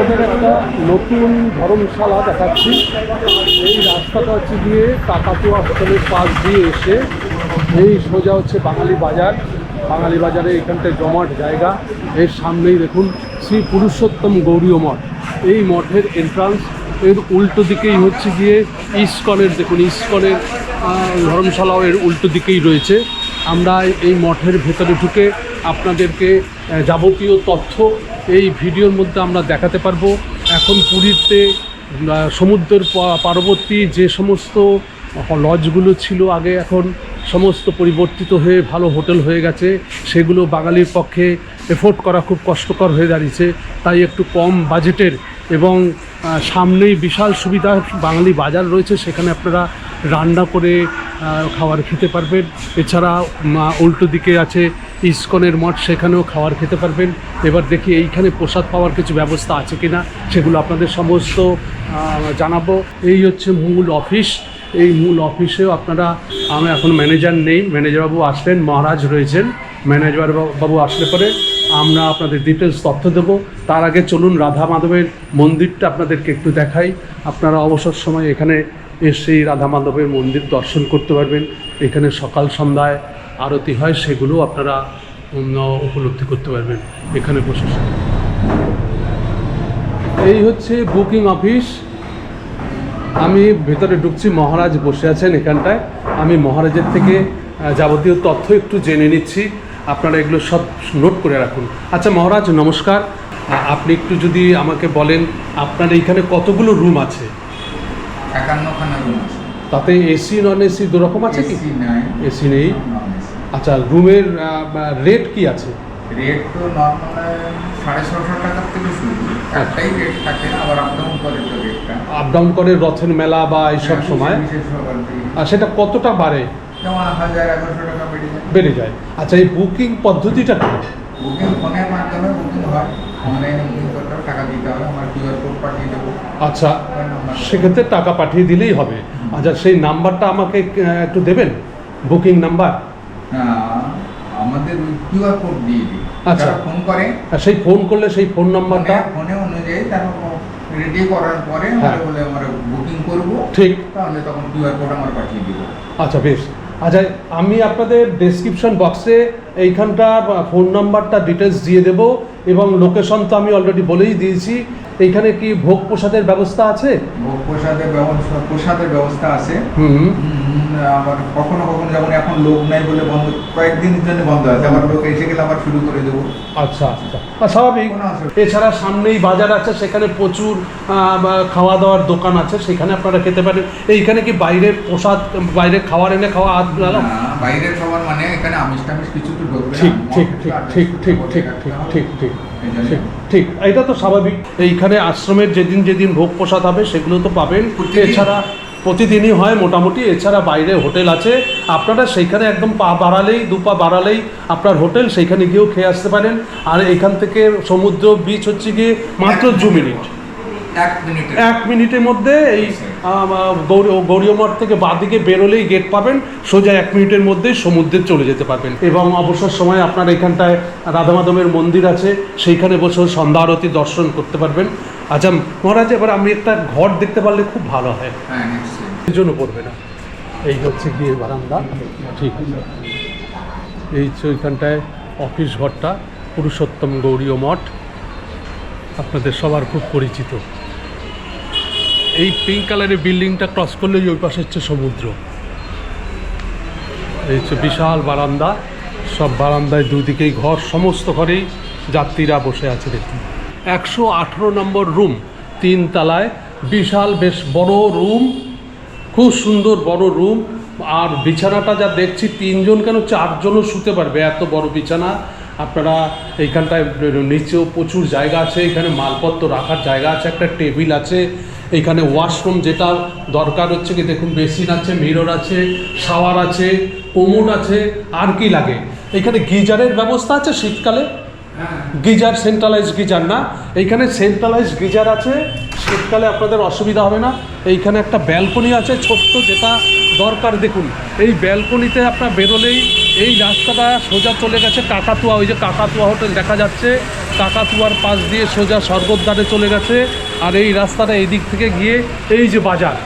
আপনাদের একটা নতুন ধর্মশালা দেখাচ্ছি। এই রাস্তাটা হচ্ছে গিয়ে কাকাতুয়া হোটেলের পাশ দিয়ে এসে এই সোজা হচ্ছে বাঙালি বাজার। বাঙালি বাজারে এখানটায় জমাট জায়গা। এর সামনেই দেখুন শ্রী পুরুষোত্তম গৌরীয় মঠ। এই মঠের এন্ট্রান্স, এর উল্টো দিকেই হচ্ছে গিয়ে ইস্কনের, দেখুন ইস্কনের ধর্মশালাও এর উল্টো দিকেই রয়েছে। আমরা এই মঠের ভেতরে ঢুকে আপনাদেরকে যাবতীয় তথ্য এই ভিডিওর মধ্যে আমরা দেখাতে পারবো। এখন পুরীতে সমুদ্রের পার্বতী যে সমস্ত লজগুলো ছিল আগে, এখন সমস্ত পরিবর্তিত হয়ে ভালো হোটেল হয়ে গেছে। সেগুলো বাঙালির পক্ষে এফোর্ড করা খুব কষ্টকর হয়ে দাঁড়িয়েছে। তাই একটু কম বাজেটের এবং সামনেই বিশাল সুবিধা বাঙালি বাজার রয়েছে, সেখানে আপনারা রান্না করে খাবার খেতে পারবেন। এছাড়া উল্টো দিকে আছে ইস্কনের মঠ, সেখানেও খাবার খেতে পারবেন। এবার দেখি এইখানে প্রসাদ পাওয়ার কিছু ব্যবস্থা আছে কিনা, সেগুলো আপনাদের সমস্ত জানাবো। এই হচ্ছে মূল অফিস। এই মূল অফিসেও আপনারা, আমি এখন ম্যানেজার নেই, ম্যানেজারবাবু আসলেন, মহারাজ রয়েছেন। ম্যানেজার বাবু আসলে পরে আমরা আপনাদের ডিটেলস তথ্য দেবো। তার আগে চলুন রাধা মাধবের মন্দিরটা আপনাদেরকে একটু দেখাই। আপনারা অবসর সময় এখানে এসেই রাধা মাধবের মন্দির দর্শন করতে পারবেন। এখানে সকাল সন্ধ্যায় আরতি হয়, সেগুলো আপনারা উপলব্ধি করতে পারবেন এখানে বসে। এই হচ্ছে বুকিং অফিস। আমি ভেতরে ঢুকছি, মহারাজ বসে আছেন এখানটায়। আমি মহারাজের থেকে যাবতীয় তথ্য একটু জেনে নিচ্ছি, আপনারা এগুলো সব নোট করে রাখুন। আচ্ছা মহারাজ নমস্কার, আপনি একটু যদি আমাকে বলেন আপনার এইখানে কতগুলো রুম আছে? 51খানা রুম আছে। তাতে এসি নন এসি দুরকম আছে কি? এসি নেই। আচ্ছা, রুমের রেট কি আছে? রেট তো নর্মাল 650 টাকা থেকে শুরু। একটাই রেট থাকে, আবার আপ ডাউন করে তো রেটটা। আপ ডাউন করে রথের মেলা বা এইসব সময়। আর সেটা কতটা বাড়ে? যেমন 1000-1100 টাকা বেড়ে যায়। আচ্ছা, এই বুকিং পদ্ধতিটা কি? বুকিং ফোনের মাধ্যমে বুকিং হয়, অনলাইনে বুকিং করতে হবে, টাকা দিতে হবে, আমার কিউআর কোড পাঠিয়ে দেবো। আচ্ছা, সেক্ষেত্রে টাকা পাঠিয়ে দিলেই হবে। আচ্ছা, সেই নাম্বারটা আমাকে একটু দেবেন, বুকিং নাম্বার? আমাদের কিউআর কোড দিয়ে দিই। আচ্ছা, ফোন করে, সেই ফোন করলে সেই ফোন নাম্বারটা ফোনে অনুযায়ী তারপর রেডি করার পরে বলে আমরা বুকিং করব, ঠিক, তাহলে তখন কিউআর কোড আমরা পাঠিয়ে দিব। আচ্ছা বেশ। আচ্ছা, আমি আপনাদের ডেসক্রিপশন বক্সে এইখানটার ফোন নাম্বারটা ডিটেলস দিয়ে দেব, এবং লোকেশন তো আমি অলরেডি বলেই দিয়েছি। এইখানে কি ভোগ প্রসাদের ব্যবস্থা আছে? ভোগ প্রসাদের ব্যবস্থা আছে। আবার কখনো কখনো, যেমন এখন লোক নাই বলে বন্ধ, কয়েকদিনের জন্য বন্ধ আছে, আবার লোক এসে গেলে আবার শুরু করে দেবো। আচ্ছা আচ্ছা, স্বাভাবিক। এছাড়া সামনেই বাজার আছে, সেখানে প্রচুর খাওয়া দাওয়ার দোকান আছে, সেখানে আপনারা খেতে পারেন। এইখানে কি বাইরের প্রসাদ, বাইরের খাবার এনে খাওয়া? বাইরের খাবার মানে এখানে আমিষ টামিষ কিছু তো ঢুকবে না। ঠিক ঠিক ঠিক ঠিক ঠিক ঠিক ঠিক ঠিক ঠিক ঠিক ঠিক, এটা তো স্বাভাবিক। এইখানে আশ্রমের যেদিন যেদিন ভোগ প্রসাদ হবে সেগুলো তো পাবেন। এছাড়া প্রতিদিনই হয় মোটামুটি। এছাড়া বাইরে হোটেল আছে, আপনারা সেইখানে একদম পা বাড়ালেই, দু পা বাড়ালেই আপনার হোটেল, সেইখানে গিয়েও খেয়ে আসতে পারেন। আর এখান থেকে সমুদ্র বিচ হচ্ছে গিয়ে মাত্র 2 মিনিট, 1 মিনিটের মধ্যে এই গৌরীয় মঠ থেকে বাঁদিকে বেরোলেই গেট পাবেন, সোজা 1 মিনিটের মধ্যেই সমুদ্রে চলে যেতে পারবেন। এবং অবসর সময় আপনার এখানটায় রাধা মাধবের মন্দির আছে, সেইখানে বসে সন্ধ্যা আরতি দর্শন করতে পারবেন। আচ্ছা মহারাজ, এবার আমি একটা ঘর দেখতে পারলে খুব ভালো হয়। এর জন্য পড়বে না। এই হচ্ছে গিয়ে বারান্দা, ঠিক আছে। এই ওইখানটায় অফিস ঘরটা, পুরুষোত্তম গৌরীয় মঠ, আপনাদের সবার খুব পরিচিত। এই পিঙ্ক কালারের বিল্ডিংটা ক্রস করলেই ওই পাশে হচ্ছে সমুদ্র। এই হচ্ছে বিশাল বারান্দা, সব বারান্দায় দুদিকেই ঘর, সমস্ত ঘরেই যাত্রীরা বসে আছে। দেখুন 118 নম্বর রুম, 3 তলায়, বিশাল বেশ বড় রুম, খুব সুন্দর বড় রুম। আর বিছানাটা যা দেখছি 3 জন কেন 4 জনও শুতে পারবে, এত বড় বিছানা। আপনারা এইখানটায় নিচেও প্রচুর জায়গা আছে, এখানে মালপত্র রাখার জায়গা আছে, একটা টেবিল আছে। এইখানে ওয়াশরুম যেটা দরকার হচ্ছে কি, দেখুন বেসিন আছে, মিরর আছে, শাওয়ার আছে, কোমোড আছে, আর কি লাগে। এখানে গিজারের ব্যবস্থা আছে শীতকালে, গিজার, সেন্ট্রালাইজ গিজার না, এইখানে সেন্ট্রালাইজ গিজার আছে, শীতকালে আপনাদের অসুবিধা হবে না। এইখানে একটা ব্যালকনি আছে ছোট্ট, যেটা দরকার। দেখুন এই ব্যালকনিতে আপনার বেরোলেই এই রাস্তাটা সোজা চলে গেছে কাকাতুয়া, ওই যে কাকাতুয়া হোটেল দেখা যাচ্ছে, কাকাতুয়ার পাশ দিয়ে সোজা স্বর্গদ্বারে চলে গেছে। আর এই রাস্তাটা এদিক থেকে গিয়ে এই যে বাজার,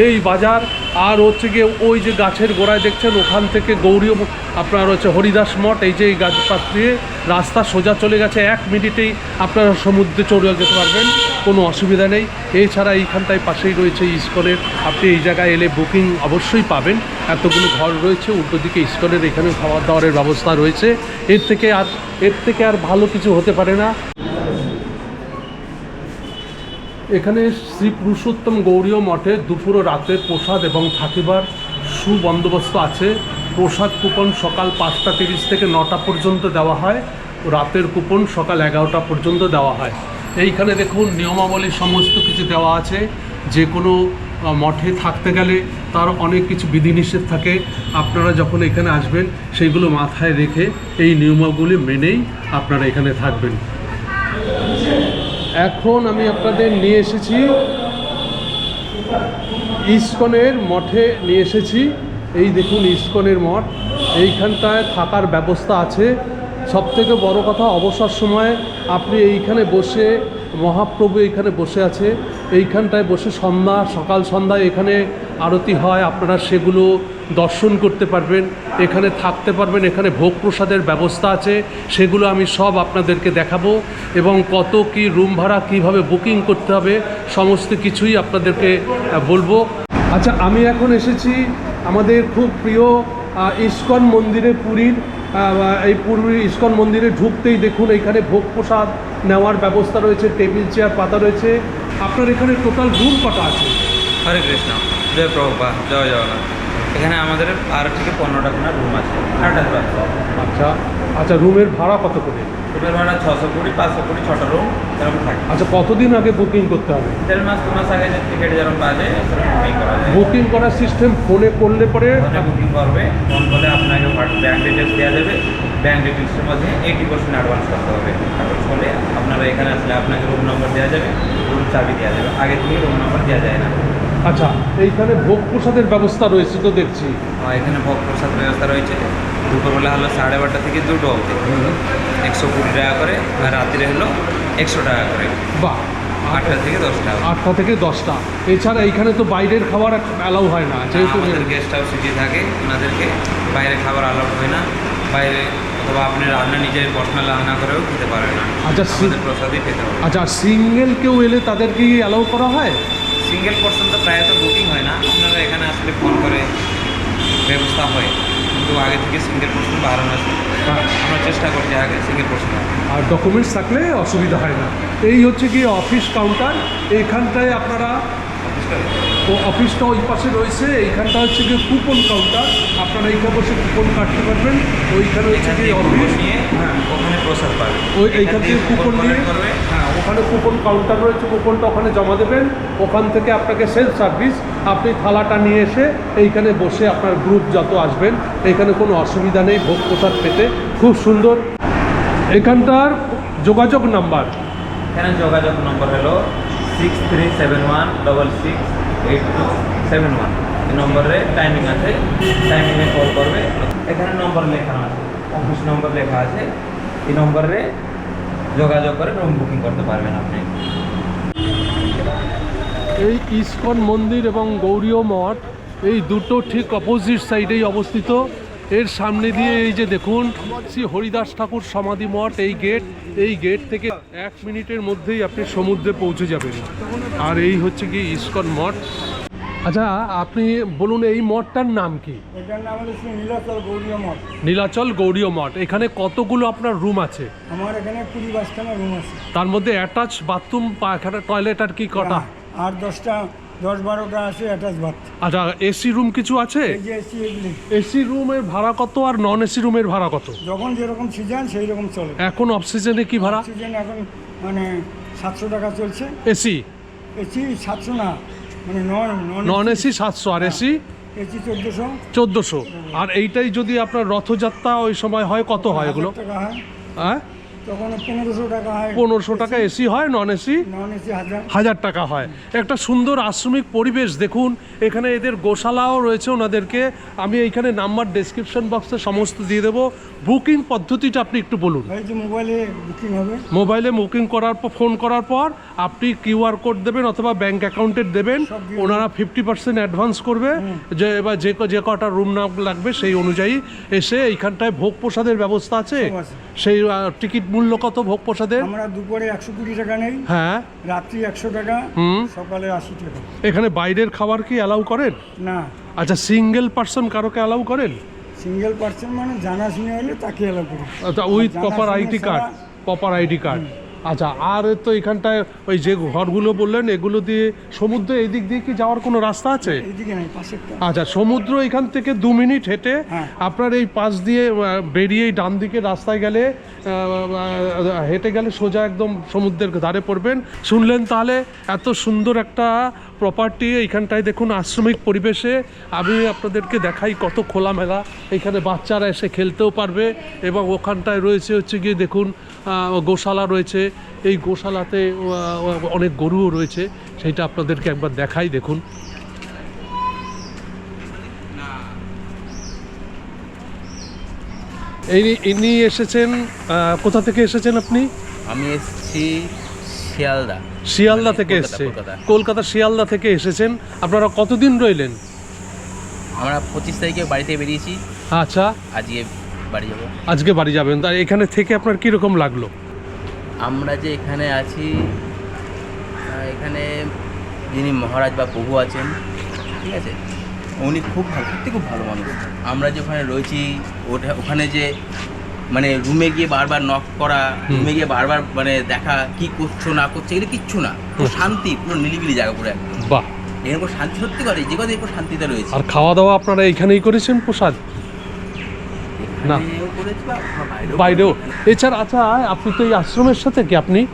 এই বাজার, আর হচ্ছে গিয়ে ওই যে গাছের গোড়ায় দেখছেন ওখান থেকে গৌরীয় আপনার হচ্ছে হরিদাস মঠ, এই যে এই গাছ পাশ দিয়ে রাস্তা সোজা চলে গেছে। 1 মিনিটেই আপনারা সমুদ্রে চলে যেতে পারবেন, কোনো অসুবিধা নেই। এছাড়া এইখানটায় পাশেই রয়েছে ইস্কনের, আপনি এই জায়গায় এলে বুকিং অবশ্যই পাবেন, এতগুলো ঘর রয়েছে। উল্টো দিকে ইস্কনের এখানে খাওয়া দাওয়ার ব্যবস্থা রয়েছে। এর থেকে আর ভালো কিছু হতে পারে না। এখানে শ্রী পুরুষোত্তম গৌরীয় মঠে দুপুর ও রাতের প্রসাদ এবং থাকিবার সুবন্দোবস্ত আছে। প্রসাদ কুপন সকাল 5টা 30 থেকে 9টা পর্যন্ত দেওয়া হয়, রাতের কুপন সকাল 11টা পর্যন্ত দেওয়া হয়। এইখানে দেখুন নিয়মাবলী সমস্ত কিছু দেওয়া আছে। যে কোনো মঠে থাকতে গেলে তার অনেক কিছু বিধিনিষেধ থাকে, আপনারা যখন এখানে আসবেন সেইগুলো মাথায় রেখে এই নিয়মাবলী মেনেই আপনারা এখানে থাকবেন। এখন আমি আপনাদের নিয়ে এসেছি ইস্কনের মঠে নিয়ে এসেছি। এই দেখুন ইস্কনের মঠ, এইখানটায় থাকার ব্যবস্থা আছে। সবথেকে বড় কথা, অবসর সময়ে আপনি এইখানে বসে, মহাপ্রভু এইখানে বসে আছে, এইখানটায় বসে সকাল সন্ধ্যায় এখানে আরতি হয়, আপনারা সেগুলো দর্শন করতে পারবেন, এখানে থাকতে পারবেন। এখানে ভোগ প্রসাদের ব্যবস্থা আছে, সেগুলো আমি সব আপনাদেরকে দেখাবো, এবং কত কি রুম ভাড়া কীভাবে বুকিং করতে হবে সমস্ত কিছুই আপনাদেরকে বলবো। আচ্ছা, আমি এখন এসেছি আমাদের খুব প্রিয় ইস্কন মন্দিরে, পুরীর এই পুরীর ইস্কন মন্দিরে ঢুকতেই দেখুন এখানে ভোগ প্রসাদ নেওয়ার ব্যবস্থা রয়েছে, টেবিল চেয়ার পাতা রয়েছে। আপনার এখানে টোটাল রুম কটা আছে? হরে কৃষ্ণ, জয় প্রভুপাদ, জয় জগন্নাথ। এখানে আমাদের 12 থেকে 15টা কোনো রুম আছে, 8টা বাচ্চা। আচ্ছা আচ্ছা, রুমের ভাড়া কত করে? রুমের ভাড়া 600 কোটি, 500 কোটি, 6টা রুম এরকম থাকে। আচ্ছা, কতদিন আগে বুকিং করতে হবে? 1.5 মাস 2 মাস আগে যে টিকিট যেরকম পাওয়া যায় বুকিং করা যায়। বুকিং করার সিস্টেম ফোনে করলে পরে ফোনে বুকিং করবে, ফোন করলে আপনাকে ব্যাঙ্ক ডিটেলস দেওয়া যাবে। ব্যাঙ্ক ডিটেলসের মধ্যে 80% অ্যাডভান্স করতে হবে। অ্যাডভান্স করলে আপনারা এখানে আসলে আপনাকে রুম নম্বর দেওয়া যাবে, রুম চাবি দেওয়া যাবে। আগে থেকে রুম নম্বর দেওয়া যায় না। আচ্ছা, এইখানে ভোগ প্রসাদের ব্যবস্থা রয়েছে তো দেখছি। এখানে ভোগ প্রসাদ ব্যবস্থা রয়েছে। দুপুরবেলা হলো 12:30 থেকে 2টো অবধি 120 টাকা করে, আর রাত্রে হলো 100 টাকা করে। বাহ, 8টা থেকে 10টা। 8টা থেকে 10টা। এছাড়া এইখানে তো বাইরের খাবার অ্যালাউ হয় না, যেহেতু আমাদের গেস্ট হাউসে যে থাকে ওনাদেরকে বাইরে খাবার অ্যালাউ হয় না। বাইরে অথবা আপনি রান্না নিজের পার্সোনাল রান্না করেও খেতে পারবেন না। আচ্ছা, আমাদের প্রসাদই খেতে হবে। আচ্ছা, সিঙ্গেল কেউ এলে তাদেরকে অ্যালাউ করা হয়? সিঙ্গেল পার্সন তো প্রায়ত বুকিং হয় না, আপনারা এখানে আসলে ফোন করে ব্যবস্থা হয়, কিন্তু আগে থেকে সিঙ্গেল পার্সন বাড়ানো আছে। আমরা চেষ্টা করছি আগে সিঙ্গেল পার্সন। আর ডকুমেন্টস থাকলে অসুবিধা হয় না। এই হচ্ছে কি অফিস কাউন্টার, এইখানটায় আপনারা, অফিসটা ওই পাশে রয়েছে, এইখানটা হচ্ছে গিয়ে কুপন কাউন্টার, আপনারা এইখানে বসে কুপন কাটতে পারবেন। ওইখানে হচ্ছে গিয়ে অফিস, নিয়ে ওখানে প্রসাদ পাবে। ওই এইখান থেকে কুপন নিয়ে, হ্যাঁ, ওখানে কুপন কাউন্টার রয়েছে, কুপনটা ওখানে জমা দেবেন। ওখান থেকে আপনাকে সেলফ সার্ভিস, আপনি থালাটা নিয়ে এসে এইখানে বসে আপনার গ্রুপ যত আসবেন, এইখানে কোনো অসুবিধা নেই ভোগ প্রসাদ পেতে। খুব সুন্দর। এখানটার যোগাযোগ নাম্বার, এখানে যোগাযোগ নম্বর হলো 6371668271। এই নম্বরে টাইমিং আছে, টাইমিংয়ে কল করবে। এখানে নম্বর লেখা আছে, অফিস নম্বর লেখা আছে, এই নম্বরে যোগাযোগ করে রুম বুকিং করতে পারবেন আপনি। এই ইস্কন মন্দির এবং গৌরীয় মঠ এই দুটো ঠিক অপোজিট সাইডেই অবস্থিত। এর সামনে দিয়ে এই যে দেখুন শ্রী হরিদাস ঠাকুর সমাধি মঠ, এই গেট থেকে 1 মিনিটের মধ্যেই আপনি সমুদ্রে পৌঁছে যাবেন। আর এই হচ্ছে কি ইস্কন মঠ। আচ্ছা, আপনি বলুন এই মঠটার নাম কি? এটার নাম হলো শ্রী নীলাচল গৌরীয় মঠ। নীলাচল গৌরীয় মঠ। এখানে কতগুলো আপনার রুম আছে? আমার এখানে 20-22খানা রুম আছে। তার মধ্যে অ্যাটাচ বাথরুম, পায়খানা, টয়লেট আর কি কটা? আর 10-12টা আছে অ্যাটাচ বাথ। আচ্ছা, এসি রুম কিছু আছে? এই যে এসি, এগুলি এসি রুমের ভাড়া কত আর নন এসি রুমের ভাড়া কত? যখন যেরকম সিজন সেই রকম চলে। এখন অফ সিজনে কি ভাড়া? সিজন এখন মানে 700 টাকা চলছে। এসি? এসি 700 না, মানে নন এসি 700 আর এসি এসি 1400। 1400। আর এইটাই যদি আপনার রথযাত্রা ওই সময় হয় কত হয় এগুলো? 1000 টাকা হয়। হ্যাঁ, তখন 1500 টাকা হয়। 1500 টাকা এসি হয়, নন এসি নন এসি 1000 টাকা হয়। একটা সুন্দর আশ্রমিক পরিবেশ দেখুন। এখানে এদের গোশালাও রয়েছে ওনাদেরকে। আমি এইখানে নাম্বার ডেসক্রিপশন বক্সে সমস্ত দিয়ে দেবো। বুকিং পদ্ধতিটা আপনি একটু বলুন। এই যে মোবাইলে বুকিং হবে, মোবাইলে বুকিং করার পর, ফোন করার পর আপনি কিউআর কোড দেবেন অথবা ব্যাংক অ্যাকাউন্টের দেবেন, সব দিয়ে ওনারা 50% অ্যাডভান্স করবে, যে এবার যে কটা রুম নাম লাগবে সেই অনুযায়ী এসে এইখানটায় ভোগ প্রসাদের ব্যবস্থা আছে। সব আছে। সেই টিকিট মূল্য কত ভোগ প্রসাদের? আমরা দুপুরে 120 টাকা নেই, হ্যাঁ, রাত্রি 100 টাকা, হুম। সকালে 80 টাকা। এখানে বাইরের খাবার কি অ্যালাউ করেন? না, আচ্ছা, সিঙ্গেল পার্সন কারোকে অ্যালাউ করেন? সিঙ্গেল পার্সন মানে জানাশোনা হলে তাকে এলাও করি। আচ্ছা, উইথ জানাশোনা প্রপার আইডি কার্ড? ছাড়া- প্রপার আইডি কার্ড। আচ্ছা, আর তো এখানটায় ওই যে ঘরগুলো বললেন এগুলো দিয়ে সমুদ্র এই দিক দিয়ে কি যাওয়ার কোনো রাস্তা আছে? এইদিকে নাই, পাশেরটা। আচ্ছা, সমুদ্র এখান থেকে 2 মিনিট হেঁটে হ্যাঁ। আপনার এই পাশ দিয়ে বেরিয়ে ডান দিকে রাস্তায় গেলে হেঁটে গেলে সোজা একদম সমুদ্রের ধারে পড়বেন। শুনলেন তাহলে এত সুন্দর একটা প্রপার্টি এইখানটায় দেখুন আশ্রমিক পরিবেশে। আমি আপনাদেরকে দেখাই কত খোলামেলা। এখানে বাচ্চারা এসে খেলতেও পারবে এবং ওখানটায় রয়েছে হচ্ছে গিয়ে দেখুন গোশালা রয়েছে। এই গোশালাতে অনেক গরুও রয়েছে, সেইটা আপনাদেরকে একবার দেখাই। দেখুন ইনি এসেছেন, কোথা থেকে এসেছেন আপনি? আমি এসেছি শিয়ালদা। শিয়ালদা মানে থেকে কলকাতা, এসছে, কলকাতা। কলকাতা শিয়ালদা থেকে এসেছেন। আপনারা কতদিন রইলেন? আমরা 25 তারিখে বাড়িতে বেরিয়েছি, আচ্ছা, আজকে বাড়ি যাব। আজকে বাড়ি যাবেন। তা এখানে থেকে আপনার কীরকম লাগলো? আমরা যে এখানে আছি, এখানে যিনি মহারাজ বা প্রভু আছেন, ঠিক আছে, উনি খুব ভালো, সত্যি খুব ভালো মানুষ। আমরা যে ওখানে রয়েছি, ওখানে যে মানে রুমে গিয়ে বারবার নক করা, রুমে গিয়ে বারবার মানে দেখা কি করছো না করছো, এগুলো কিচ্ছু না। পুরো শান্তি, পুরো নিলিবিলি জায়গা পুরো একদম। বাহ, এরকম শান্তি সত্যি করে যে কথা এরকম শান্তিতে রয়েছে। আর খাওয়া দাওয়া আপনারা এইখানেই করেছেন প্রসাদ? না, এখানেও করেছি বা বাইরেও। এছাড়া আচ্ছা, আপনি তো এই আশ্রমের সাথে কি আপনি?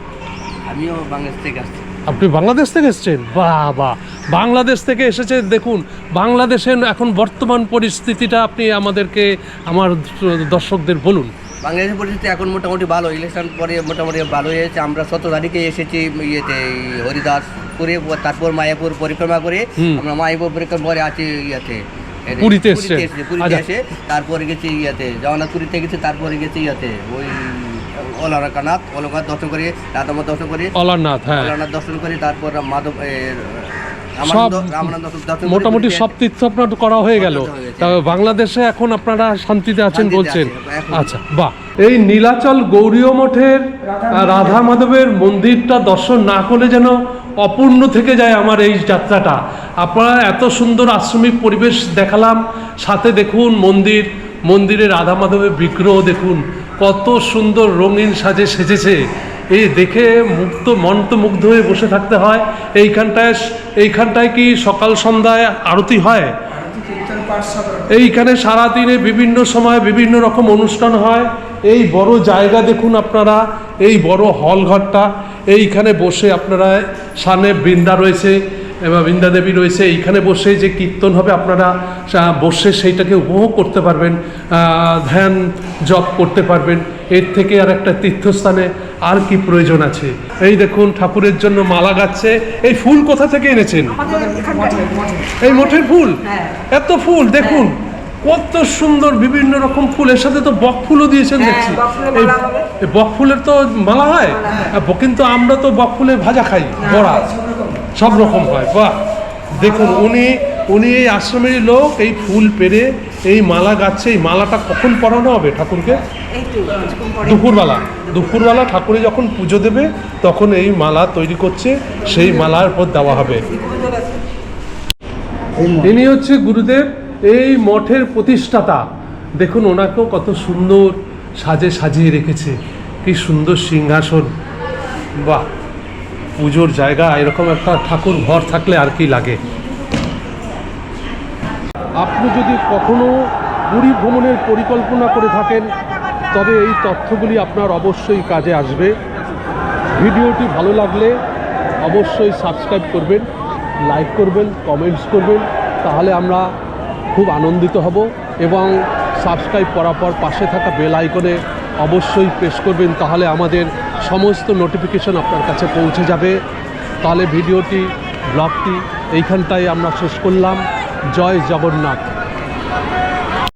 আমিও বাংলাদেশ থেকে আসছি। আপনি বাংলাদেশ থেকে এসেছেন? বাহ বাহ, বাংলাদেশ থেকে এসেছেন। দেখুন বাংলাদেশের এখন বর্তমান পরিস্থিতিটা আপনি আমাদেরকে, আমার দর্শকদের বলুন। বাংলাদেশের পরিস্থিতি এখন মোটামুটি ভালো, ইলেকশন পরে মোটামুটি ভালো হয়েছে। আমরা 17 তারিখে এসেছি ইয়েতে হরিদাস করে, তারপর মায়াপুর পরিক্রমা করে আমরা মায়াপুর পরিক্রমা করে আছি ইয়েতে পুরীতে এসেছেন? পুরীতে আচ্ছা। এসে তারপরে গেছি ইয়েতে জগন্নাথপুরীতে গেছি, তারপরে গেছি ইয়েতে ওই অলকানাথ দর্শন করে, রাধামাধব দর্শন করে, অলারনাথ, হ্যাঁ, অলকানাথ দর্শন করে, তারপর মাধব সব রামানন্দ দর্শন করে মোটামুটি পুরীতে- সব তীর্থ আপনার করা হয়ে গেল। করা হয়ে গেছে। তবে বাংলাদেশে এখন আপনারা শান্তিতে আছেন শান্তিতে বলছেন? আছি, এখন। আচ্ছা, বাহ। এই নীলাচল গৌরীয় মঠের রাধা মাধবের মন্দিরটা দর্শন না করলে যেন অপূর্ণ থেকে যায় আমার এই যাত্রাটা। আপনারা এত সুন্দর আশ্রমিক পরিবেশ দেখালাম, সাথে দেখুন মন্দিরে রাধা মাধবের বিগ্রহ দেখুন কত সুন্দর রঙিন সাজে সেজেছে। এই দেখে মন্ত্রমুগ্ধ হয়ে বসে থাকতে হয়। এইখানটায় কি সকাল সন্ধ্যায় আরতি হয়? এইখানে সারাদিনে বিভিন্ন সময় বিভিন্ন রকম অনুষ্ঠান হয়। এই বড় জায়গা দেখুন আপনারা, এই বড় হল ঘরটা, এইখানে বসে আপনারা সামনে বৃন্দা রয়েছে এবং বৃন্দা দেবী রয়েছে, এইখানে বসে যে কীর্তন হবে আপনারা বসে সেইটাকে উপভোগ করতে পারবেন, ধ্যান জপ করতে পারবেন। এর থেকে আর একটা তীর্থস্থানে আর কি প্রয়োজন আছে? এই দেখুন ঠাকুরের জন্য মালা গাচ্ছে। এই ফুল কোথা থেকে এনেছেন? এই মঠের ফুল? এত ফুল দেখুন কত সুন্দর, বিভিন্ন রকম ফুল, এর সাথে তো বক ফুলও দিয়েছেন দেখছি। এই বক ফুলের তো মালা হয়, কিন্তু আমরা তো বক ফুলের ভাজা খাই, বড়া, সব রকম হয়। বাহ, দেখুন উনি এই আশ্রমেরই লোক, এই ফুল পেরে এই মালা গাচ্ছে। এই মালাটা কখন পরানো হবে ঠাকুরকে? দুপুরবেলা ঠাকুরে যখন পুজো দেবে তখন এই মালা তৈরি করছে, সেই মালার পর দেওয়া হবে। ইনি হচ্ছে গুরুদেব, এই মঠের প্রতিষ্ঠাতা। দেখুন ওনাকেও কত সুন্দর সাজিয়ে রেখেছে, কি সুন্দর সিংহাসন। বাহ, পুজোর জায়গা, এরকম একটা ঠাকুর ঘর থাকলে আর কি লাগে। আপনি যদি কখনো পুরী ভ্রমণের পরিকল্পনা করে থাকেন তবে এই তথ্যগুলি আপনার অবশ্যই কাজে আসবে। ভিডিওটি ভালো লাগলে অবশ্যই সাবস্ক্রাইব করবেন, লাইক করবেন, কমেন্টস করবেন, তাহলে আমরা খুব আনন্দিত হব। এবং সাবস্ক্রাইব করার পর পাশে থাকা বেল আইকনে অবশ্যই প্রেস করবেন, তাহলে আমাদের সমস্ত নোটিফিকেশন আপনার কাছে পৌঁছে যাবে। তাহলে ভিডিওটি ব্লগটি এইখানটায় আমরা শেষ করলাম। জয় জগন্নাথ।